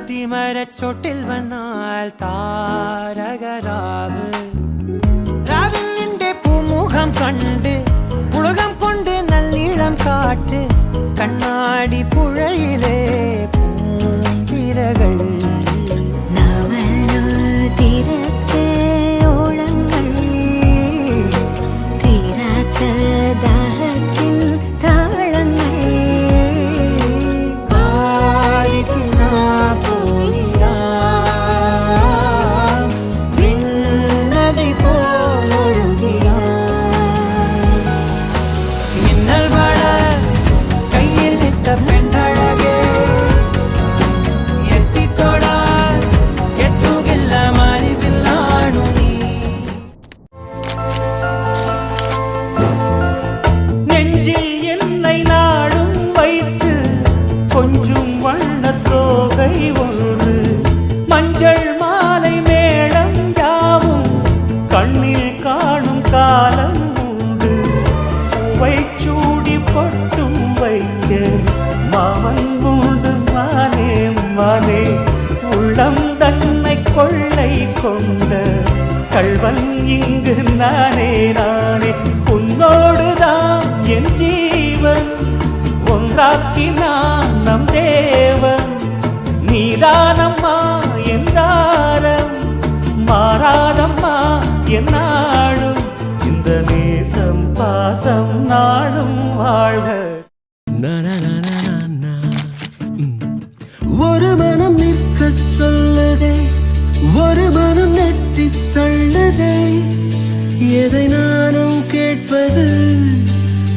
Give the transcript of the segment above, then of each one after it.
അത്തിമരച്ചോട്ടിൽ വന്നാൽ താരകരാവ് രാവിന്റെ പൂമുഖം കണ്ട് പുളകം കൊണ്ട് നല്ലിളം കാറ്റ് കണ്ണാടി പുഴയിലെ പൂന്തിരകൾ உள்ளம் தன்னை கொள்ளை கொண்ட கள்வன் இங்கு நானே நானே உன்னோடுதான் என் ஜீவன் ஒன்றாக்கினான் நம் தேவன் நீதானம்மா என்றாரம் மாறாதம்மா என்னாலும் இந்த நேசம் பாசம் நாளும் வாழ்க. ஒரு மனம் நிற்க சொல்லுதே ஒரு மனம் நெட்டி தள்ளுதே எதை நானும் கேட்பது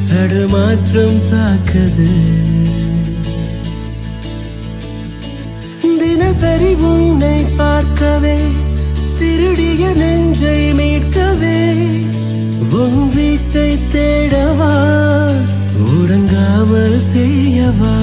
தடுமாற்றம் தாக்குது தினசரி உன்னை பார்க்கவே திருடிய நெஞ்சை மீட்கவே உன் வீட்டை தேடவா உறங்காமல் தேயவா